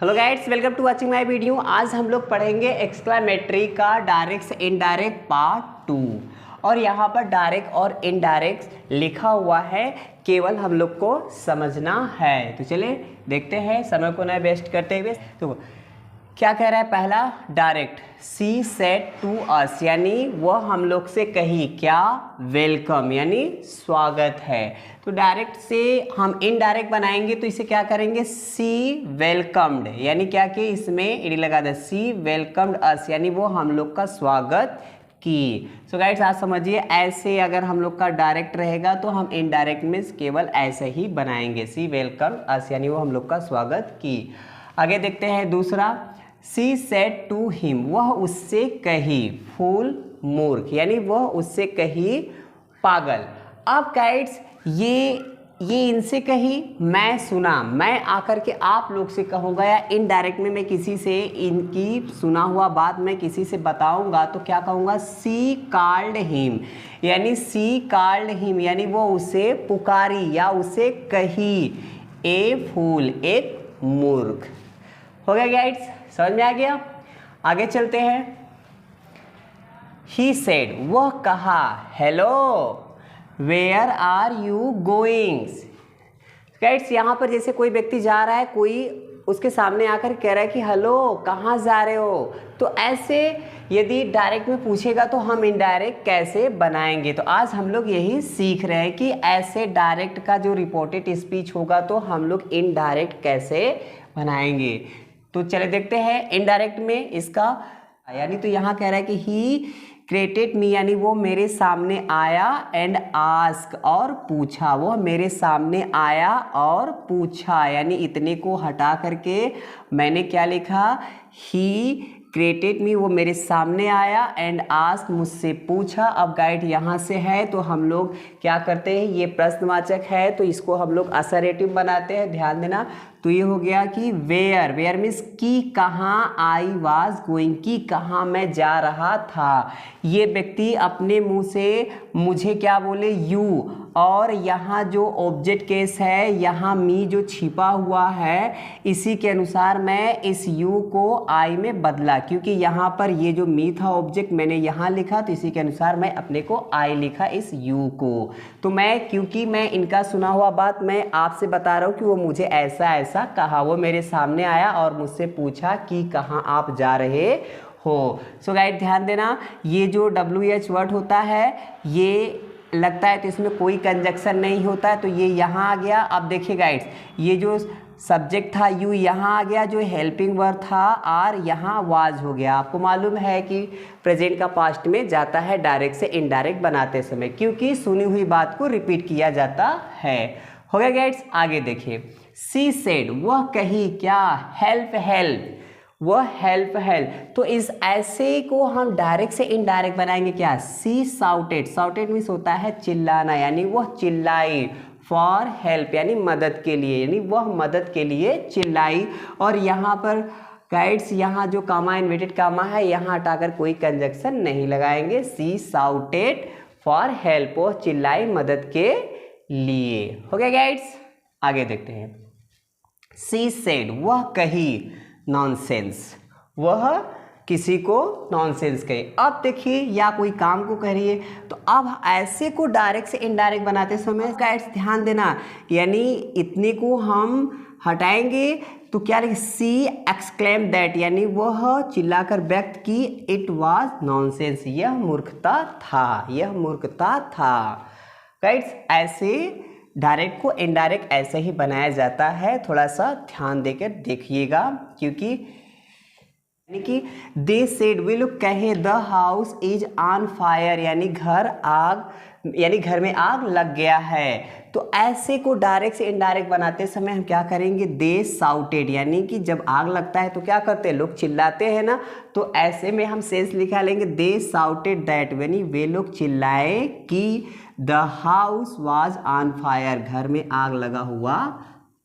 Hello guides, welcome to watching my video. आज हम लोग पढ़ेंगे एक्सक्लेमेटरी का डायरेक्ट से इनडायरेक्ट पार्ट 2 और यहाँ पर डायरेक्ट और इनडायरेक्ट लिखा हुआ है, केवल हम लोग को समझना है। तो चलिए देखते हैं समय को न वेस्ट करते हुए। तो क्या कह रहा है पहला, direct she said to us, यानी वह हम लोग से कही क्या, वेलकम यानी स्वागत है। तो डायरेक्ट से हम इनडायरेक्ट बनाएंगे तो इसे क्या करेंगे, सी वेलकम्ड, यानी क्या कि इसमें ईडी लगा दे, सी वेलकम्ड अस, यानी वो हम लोग का स्वागत की। सो गाइड्स आज समझिए, ऐसे अगर हम लोग का डायरेक्ट रहेगा तो हम इनडायरेक्ट में केवल ऐसे ही बनाएंगे, सी वेलकम्ड अस, यानी वो हम लोग का स्वागत की। आगे देखते हैं दूसरा, सी सेड टू हिम, वह उससे कही, फूल मूर्ख, यानी वह उससे कही पागल। अब गाइड्स ये इनसे कही, मैं सुना, मैं आकर के आप लोग से कहूँगा या इनडायरेक्ट में मैं किसी से इनकी सुना हुआ बात मैं किसी से बताऊँगा तो क्या कहूँगा, सी कॉल्ड हिम, यानी सी कॉल्ड हिम, यानी वो उसे पुकारी या उसे कही ए फूल, एक मूर्ख। हो गया गाइड्स, समझ में आ गया। आगे चलते हैं। ही सेड, वह कहा, hello where are you going. Guides यहाँ पर जैसे कोई व्यक्ति जा रहा है, कोई उसके सामने आकर कह रहा है कि हेलो कहाँ जा रहे हो, तो ऐसे यदि डायरेक्ट में पूछेगा तो हम इनडायरेक्ट कैसे बनाएंगे। तो आज हम लोग यही सीख रहे हैं कि ऐसे डायरेक्ट का जो रिपोर्टेड स्पीच होगा तो हम लोग इनडायरेक्ट कैसे बनाएंगे। तो चले देखते हैं इनडायरेक्ट में इसका, यानी तो यहाँ कह रहा है कि ही क्रिएटेड मी, यानी वो मेरे सामने आया, एंड आस्क और पूछा, वो मेरे सामने आया और पूछा, यानी इतने को हटा करके मैंने क्या लिखा, ही क्रिएटेड मी, वो मेरे सामने आया, एंड आस्क मुझसे पूछा। अब गाइड यहाँ से है तो हम लोग क्या करते हैं, ये प्रश्नवाचक है तो इसको हम लोग असर्टिव बनाते हैं, ध्यान देना। तो ये हो गया कि वेयर, वेयर मीन्स कि कहाँ, आई वाज गोइंग, कि कहाँ मैं जा रहा था। ये व्यक्ति अपने मुंह से मुझे क्या बोले, यू, और यहाँ जो ऑब्जेक्ट केस है, यहाँ मी जो छिपा हुआ है, इसी के अनुसार मैं इस यू को आई में बदला, क्योंकि यहाँ पर ये जो मी था ऑब्जेक्ट मैंने यहाँ लिखा, तो इसी के अनुसार मैं अपने को आई लिखा इस यू को। तो मैं, क्योंकि मैं इनका सुना हुआ बात मैं आपसे बता रहा हूँ कि वो मुझे ऐसा ऐसा कहा, वो मेरे सामने आया और मुझसे पूछा कि कहाँ आप जा रहे हो। सो गाइड ध्यान देना, ये जो WH वर्ड होता है ये लगता है तो इसमें कोई कंजक्शन नहीं होता है, तो ये यहाँ आ गया। अब देखिए गाइड्स, ये जो सब्जेक्ट था यू यहाँ आ गया, जो हेल्पिंग वर्ब था आर यहाँ वाज हो गया। आपको मालूम है कि प्रेजेंट का पास्ट में जाता है डायरेक्ट से इनडायरेक्ट बनाते समय, क्योंकि सुनी हुई बात को रिपीट किया जाता है। हो गया गाइड्स, आगे देखिए। सी सेड, वह कही क्या, हेल्प हेल्प, वह हेल्प हेल्प, तो इस ऐसे को हम डायरेक्ट से इनडायरेक्ट बनाएंगे क्या, सी साउटेड, साउटेड मीन्स होता है चिल्लाना, यानी वह चिल्लाई, फॉर हेल्प यानी मदद के लिए, यानी वह मदद के लिए चिल्लाई। और यहाँ पर गाइड्स, यहाँ जो कामा इन्वर्टेड कामा है यहाँ हटाकर कोई कंजक्शन नहीं लगाएंगे, सी साउटेड फॉर हेल्प, वह चिल्लाई मदद के लिए। हो गया गाइड्स, आगे देखते हैं। सी सेड, वह कही नॉनसेंस, वह किसी को नॉनसेंस कहे। अब देखिए, या कोई काम को कह रही है, तो अब ऐसे को डायरेक्ट से इनडायरेक्ट बनाते समय गाइड्स ध्यान देना, यानी इतने को हम हटाएंगे तो क्या लिखे, सी एक्सक्लेम दैट, यानी वह चिल्लाकर व्यक्त की, इट वाज नॉनसेंस, यह मूर्खता था, यह मूर्खता था। गाइड्स ऐसे डायरेक्ट को इनडायरेक्ट ऐसे ही बनाया जाता है, थोड़ा सा ध्यान देकर देखिएगा, क्योंकि यानी कि दे सेड, वे लोग कहे, the house is on fire, यानी घर आग, यानी घर में आग लग गया है। तो ऐसे को डायरेक्ट से इनडायरेक्ट बनाते समय हम क्या करेंगे, दे साउटेड, यानी कि जब आग लगता है तो क्या करते हैं, लोग चिल्लाते हैं ना, तो ऐसे में हम सेंस लिखा लेंगे, दे साउटेड दैट, यानी वे लोग चिल्लाए कि the house was on fire, घर में आग लगा हुआ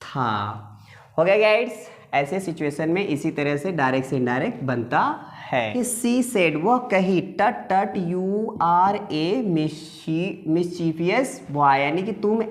था। हो गया गाइड्स, ऐसे सिचुएशन में इसी तरह से डायरेक्ट से इनडायरेक्ट बनता है। सी सेड वह कही टट टट यू आर ए मिस्चीफियस बॉय, यानी कि तुम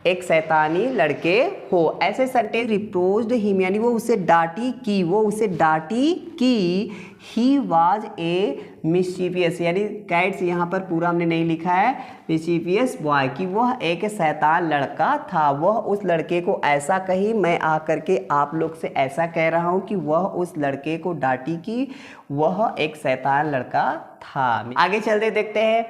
एक शैतानी लड़के हो। ऐसे सेंटेंस रिप्रोच्ड हिम, यानी वो उसे डांटी की, वो उसे डांटी की। ही वाज ए मिस्चीफियस, यानी गाइड्स यहाँ पर पूरा हमने नहीं लिखा है मिस्चीफियस बॉय, कि वह एक शैतान लड़का था। वह उस लड़के को ऐसा कही, मैं आकर के आप लोग से ऐसा कह रहा हूँ कि वह उस लड़के को डांटी कि वह एक शैतान लड़का था। आगे चलते देखते हैं।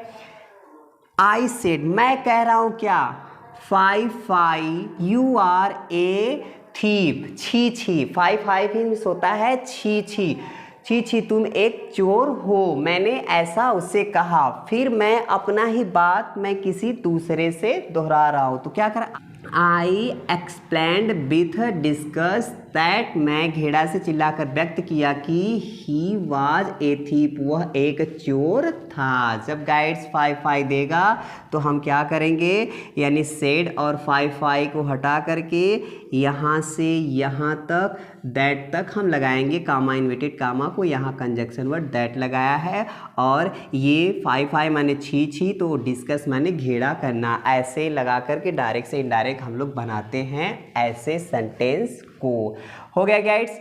आई सेड, मैं कह रहा हूँ क्या, fie you are a thief, छी छी, फाइव मीन्स होता है छी छी, छी छी तुम एक चोर हो, मैंने ऐसा उससे कहा। फिर मैं अपना ही बात मैं किसी दूसरे से दोहरा रहा हूँ, तो क्या करा, आई एक्सप्लेन्ड विथ डिस्कस दैट, मैं घेड़ा से चिल्लाकर व्यक्त किया कि ही वाज ए थीप, वह एक चोर था। जब गाइड्स फाई देगा तो हम क्या करेंगे, यानी सेड और फाई को हटा करके यहाँ से यहाँ तक दैट तक हम लगाएंगे कामा इन्वर्टेड कामा को, यहाँ कंजक्शन वर्ड दैट लगाया है। और ये फाई माने छी छी, तो डिस्कस माने घेड़ा करना। ऐसे लगा करके डायरेक्ट से इनडायरेक्ट हम लोग बनाते हैं ऐसे सेंटेंस को। हो गया गाइड्स।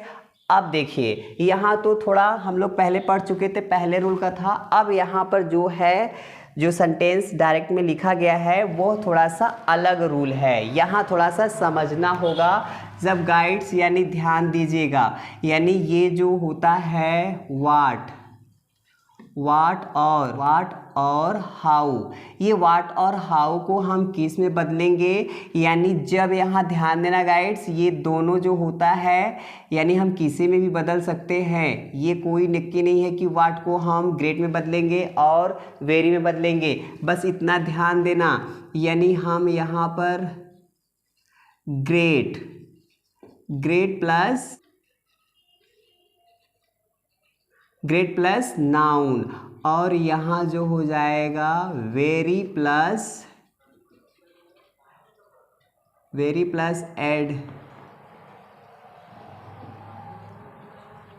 अब देखिए यहाँ तो थोड़ा हम लोग पहले पढ़ चुके थे, पहले रूल का था। अब यहाँ पर जो है, जो सेंटेंस डायरेक्ट में लिखा गया है वो थोड़ा सा अलग रूल है, यहाँ थोड़ा सा समझना होगा। जब गाइड्स यानी ध्यान दीजिएगा, यानी ये जो होता है वाट और हाउ, ये वाट और हाउ को हम किस में बदलेंगे, यानी जब यहाँ ध्यान देना गाइड्स, ये दोनों जो होता है यानी हम किसी में भी बदल सकते हैं। ये कोई नक्की नहीं है कि वाट को हम ग्रेट में बदलेंगे और वेरी में बदलेंगे, बस इतना ध्यान देना। यानी हम यहाँ पर ग्रेट प्लस नाउन, और यहाँ जो हो जाएगा वेरी प्लस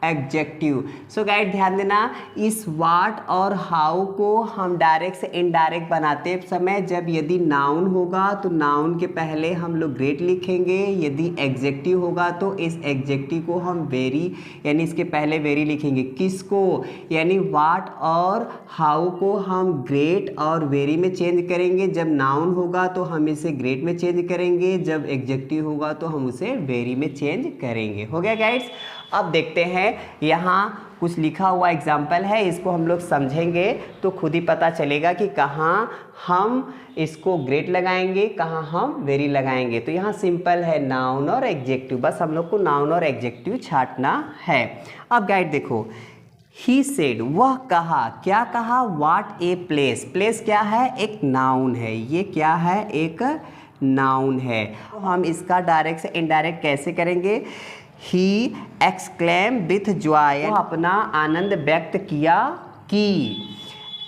एडजेक्टिव। सो गाइड ध्यान देना, इस वाट और हाउ को हम डायरेक्ट से इनडायरेक्ट बनाते समय जब यदि नाउन होगा तो नाउन के पहले हम लोग ग्रेट लिखेंगे, यदि एग्जेक्टिव होगा तो इस एग्जेक्टिव को हम वेरी यानी इसके पहले वेरी लिखेंगे। किसको, यानी वाट और हाउ को हम ग्रेट और वेरी में चेंज करेंगे। जब नाउन होगा तो हम इसे ग्रेट में चेंज करेंगे, जब एग्जेक्टिव होगा तो हम उसे वेरी में चेंज करेंगे। हो गया गाइड्स। अब देखते हैं, यहाँ कुछ लिखा हुआ एग्जाम्पल है, इसको हम लोग समझेंगे तो खुद ही पता चलेगा कि कहाँ हम इसको ग्रेट लगाएंगे, कहाँ हम वेरी लगाएंगे। तो यहाँ सिंपल है नाउन और एग्जेक्टिव, बस हम लोग को नाउन और एग्जेक्टिव छांटना है। अब गाइड देखो, ही सेड वह कहा, क्या कहा, व्हाट ए प्लेस, प्लेस क्या है, एक नाउन है, ये क्या है, एक नाउन है। तो हम इसका डायरेक्ट से इनडायरेक्ट कैसे करेंगे, ही एक्सक्लेम विथ जॉय, अपना आनंद व्यक्त किया कि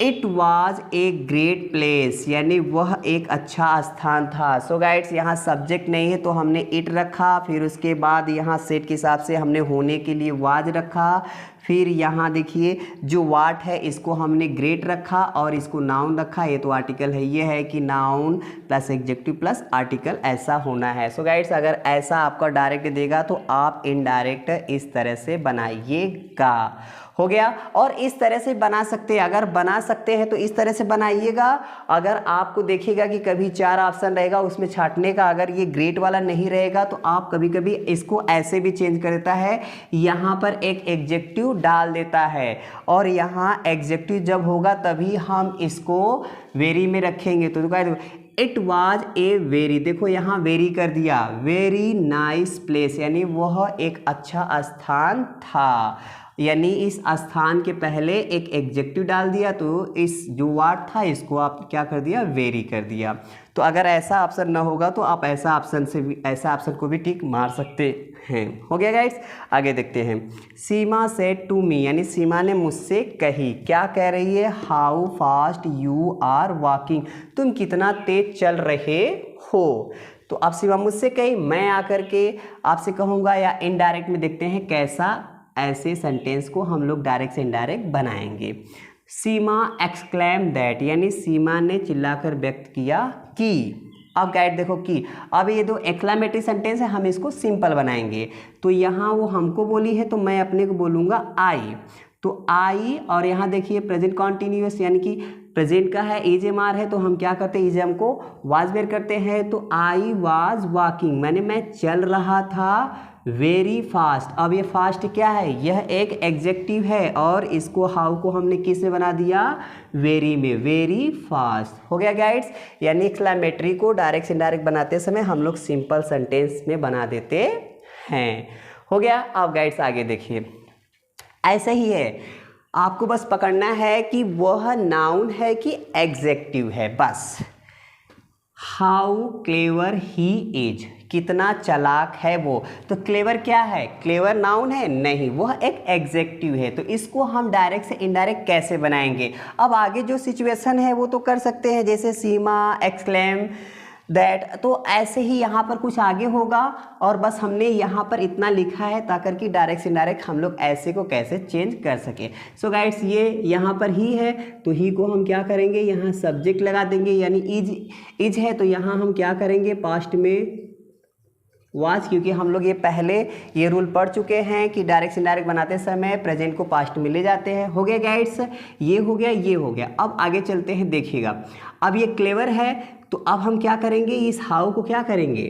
it was a great place, यानी वह एक अच्छा स्थान था। सो गाइड्स यहाँ सब्जेक्ट नहीं है तो हमने इट रखा, फिर उसके बाद यहाँ सेट के हिसाब से हमने होने के लिए वाज रखा, फिर यहाँ देखिए जो वाट है इसको हमने ग्रेट रखा और इसको नाउन रखा। ये तो आर्टिकल है, ये है कि noun plus executive plus article ऐसा होना है। सो गाइड्स अगर ऐसा आपका डायरेक्ट देगा तो आप इनडायरेक्ट इस तरह से बनाइएगा। हो गया। और इस तरह से बना सकते हैं, अगर बना सकते हैं तो इस तरह से बनाइएगा। अगर आपको देखिएगा कि कभी 4 ऑप्शन रहेगा उसमें छांटने का, अगर ये ग्रेट वाला नहीं रहेगा तो आप कभी कभी इसको ऐसे भी चेंज कर देता है, यहाँ पर एक एग्जेक्टिव डाल देता है और यहाँ एग्जेक्टिव जब होगा तभी हम इसको वेरी में रखेंगे। तो इट वाज ए वेरी, देखो यहाँ वेरी कर दिया, वेरी नाइस प्लेस, यानी वह एक अच्छा स्थान था, यानी इस स्थान के पहले एक एग्जेक्टिव डाल दिया तो इस जो वर्ड था इसको आप क्या कर दिया, वेरी कर दिया। तो अगर ऐसा ऑप्शन ना होगा तो आप ऐसा ऑप्शन को भी टिक मार सकते हैं। हो गया गाइस। आगे देखते हैं। सीमा सेड टू मी, यानी सीमा ने मुझसे कही, क्या कह रही है, how fast you are walking, तुम कितना तेज चल रहे हो। तो अब सीमा मुझसे कही, मैं आकर के आपसे कहूँगा, या इनडायरेक्ट में देखते हैं कैसा ऐसे सेंटेंस को हम लोग डायरेक्ट से इनडायरेक्ट बनाएंगे। सीमा एक्सक्लेम दैट, यानी सीमा ने चिल्लाकर व्यक्त किया कि। अब गाइड देखो कि अब ये दो एक्सक्लेमेटरी सेंटेंस है, हम इसको सिंपल बनाएंगे। तो यहाँ वो हमको बोली है तो मैं अपने को बोलूँगा आई, तो आई, और यहाँ देखिए प्रेजेंट कॉन्टिन्यूअस यानी कि प्रेजेंट का है, इज एम आर है, तो हम क्या करते हैं, इज एम को वाज बेर करते हैं। तो आई वाज वॉकिंग, मैं चल रहा था वेरी फास्ट। अब ये फास्ट क्या है, यह एक एग्जेक्टिव है और इसको हाउ को हमने किस में बना दिया, वेरी में, वेरी फास्ट। हो गया गाइड्स, यानी एक्सक्लेमेटरी को डायरेक्ट से इनडायरेक्ट बनाते समय हम लोग सिंपल सेंटेंस में बना देते हैं। हो गया। अब गाइड्स आगे देखिए, ऐसे ही है, आपको बस पकड़ना है कि वह नाउन है कि एग्जेक्टिव है, बस। हाउ क्लेवर ही इज, कितना चालाक है वो। तो क्लेवर क्या है, क्लेवर नाउन है नहीं, वह एक एग्जेक्टिव है। तो इसको हम डायरेक्ट से इनडायरेक्ट कैसे बनाएंगे। अब आगे जो सिचुएशन है वो तो कर सकते हैं, जैसे सीमा एक्सक्लेम दैट, तो ऐसे ही यहाँ पर कुछ आगे होगा और बस हमने यहाँ पर इतना लिखा है ताकि कि डायरेक्ट से इनडायरेक्ट हम लोग ऐसे को कैसे चेंज कर सके। सो गाइड्स, ये यहाँ पर ही है तो ही को हम क्या करेंगे, यहाँ सब्जेक्ट लगा देंगे, यानी इज है तो यहाँ हम क्या करेंगे, पास्ट में वाज, क्योंकि हम लोग ये पहले ये रूल पढ़ चुके हैं कि डायरेक्ट से इनडायरेक्ट बनाते समय प्रेजेंट को पास्ट में ले जाते हैं। हो गया गाइड्स, ये हो गया, ये हो गया। अब आगे चलते हैं, देखिएगा अब ये क्लेवर है तो अब हम क्या करेंगे, इस हाउ को क्या करेंगे,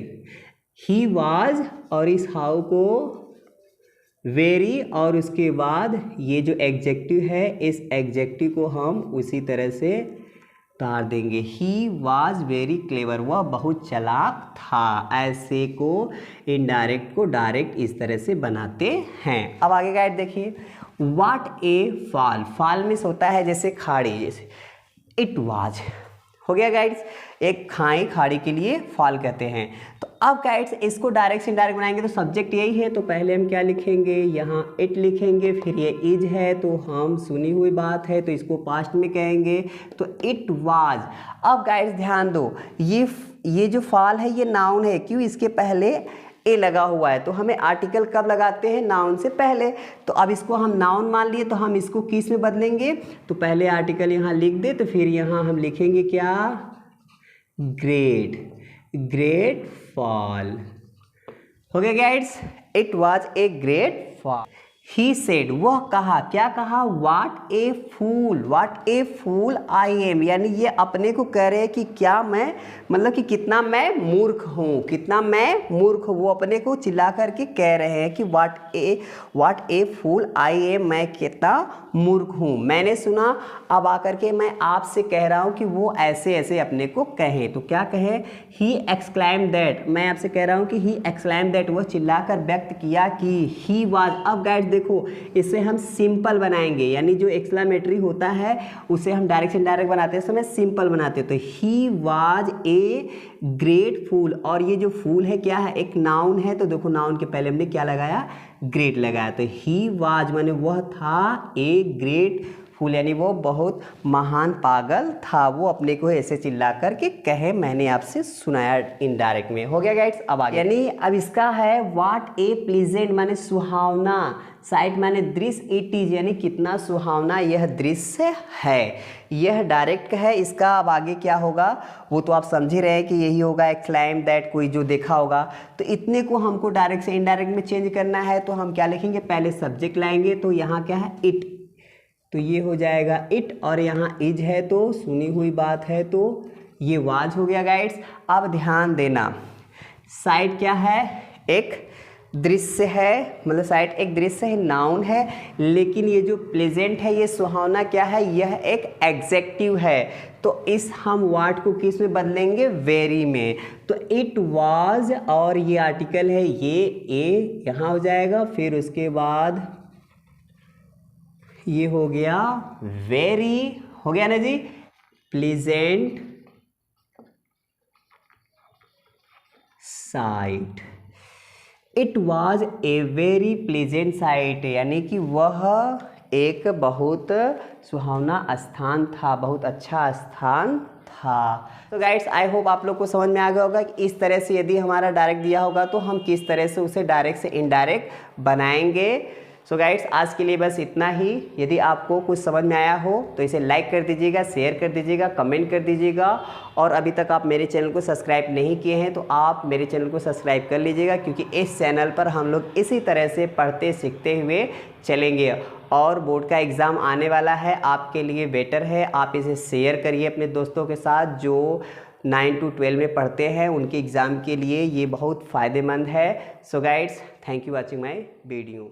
ही वाज, और इस हाउ को वेरी, और उसके बाद ये जो एग्जेक्टिव है इस एग्जेक्टिव को हम उसी तरह से उतार देंगे। ही वाज वेरी क्लेवर, वह बहुत चालाक था। ऐसे को इनडायरेक्ट को डायरेक्ट इस तरह से बनाते हैं। अब आगे गाइड देखिए, what A fall, fall means होता है जैसे खाड़ी, जैसे इट वाज। हो गया गाइड्स, एक खाड़ी के लिए फॉल कहते हैं। तो अब गाइड्स इसको डायरेक्ट से इनडायरेक्ट बनाएंगे तो सब्जेक्ट यही है, तो पहले हम क्या लिखेंगे, यहाँ इट लिखेंगे, फिर ये इज है तो हम सुनी हुई बात है तो इसको पास्ट में कहेंगे, तो इट वाज। अब गाइड्स ध्यान दो, ये जो फॉल है ये नाउन है, क्यों, इसके पहले ए लगा हुआ है, तो हमें आर्टिकल कब लगाते हैं, नाउन से पहले। तो अब इसको हम नाउन मान लिए तो हम इसको किस में बदलेंगे, तो पहले आर्टिकल यहाँ लिख दे, तो फिर यहाँ हम लिखेंगे क्या, ग्रेट, ग्रेट फॉल। हो गया guides, it was a great fall. He said, वह कहा, क्या कहा, what A fool I am, यानी ये अपने को कह रहे हैं कि क्या मैं, मतलब कि कितना मैं मूर्ख हूँ, कितना मैं मूर्ख हूँ। वो अपने को चिल्ला करके कह रहे हैं कि what A fool I am, मैं कितना मूर्ख हूँ। मैंने सुना, अब आकर के मैं आपसे कह रहा हूँ कि वो ऐसे ऐसे अपने को कहें, तो क्या कहें, ही एक्सक्लाइम दैट, मैं आपसे कह रहा हूँ कि ही एक्सक्लाइम दैट, वह चिल्लाकर व्यक्त किया कि ही वाज। अब गाइड देखो, इसे हम सिंपल बनाएंगे, यानी जो एक्सक्लेमेटरी होता है उसे हम डायरेक्ट से इनडायरेक्ट बनाते समय सिंपल बनाते हैं। तो ही वाज ए ग्रेट फूल, और ये जो फूल है क्या है, एक नाउन है, तो देखो नाउन के पहले हमने क्या लगाया, ग्रेट लगाया। तो ही वाज माने वह था ए ग्रेट फूल, यानी वो बहुत महान पागल था, वो अपने को ऐसे चिल्ला कर के कहे, मैंने आपसे सुनाया इनडायरेक्ट में। हो गया गाइड्स, अब आगे, यानी अब इसका है व्हाट ए प्लीजेंट माने सुहावना, साइट माने दृश्य, इट इज यानी कितना सुहावना यह दृश्य है। यह डायरेक्ट है, इसका अब आगे क्या होगा वो तो आप समझ ही रहे हैं कि यही होगा, एक्सक्लाइम दैट, कोई जो देखा होगा। तो इतने को हमको डायरेक्ट से इनडायरेक्ट में चेंज करना है, तो हम क्या लिखेंगे, पहले सब्जेक्ट लाएंगे, तो यहाँ क्या है, इट, तो ये हो जाएगा इट, और यहाँ इज है तो सुनी हुई बात है तो ये वाज हो गया गाइड्स। अब ध्यान देना, साइट क्या है, एक दृश्य है, मतलब साइट एक दृश्य है, नाउन है, लेकिन ये जो प्लेजेंट है, ये सुहावना क्या है, यह एक एग्जेक्टिव है। तो इस हम वाट को किस में बदलेंगे, वेरी में। तो इट वाज, और ये आर्टिकल है, ये ए यहाँ हो जाएगा, फिर उसके बाद ये हो गया वेरी, हो गया ना जी, pleasant sight. It was a very pleasant sight, यानी कि वह एक बहुत सुहावना स्थान था, बहुत अच्छा स्थान था। तो गाइड्स, आई होप आप लोग को समझ में आ गया होगा कि इस तरह से यदि हमारा डायरेक्ट दिया होगा तो हम किस तरह से उसे डायरेक्ट से इनडायरेक्ट बनाएंगे। सो गाइड्स आज के लिए बस इतना ही। यदि आपको कुछ समझ में आया हो तो इसे लाइक कर दीजिएगा, शेयर कर दीजिएगा, कमेंट कर दीजिएगा। और अभी तक आप मेरे चैनल को सब्सक्राइब नहीं किए हैं तो आप मेरे चैनल को सब्सक्राइब कर लीजिएगा, क्योंकि इस चैनल पर हम लोग इसी तरह से पढ़ते सीखते हुए चलेंगे। और बोर्ड का एग्ज़ाम आने वाला है, आपके लिए बेटर है आप इसे शेयर करिए अपने दोस्तों के साथ जो 9 to 12 में पढ़ते हैं, उनके एग्ज़ाम के लिए ये बहुत फ़ायदेमंद है। So guides, thank you watching my video.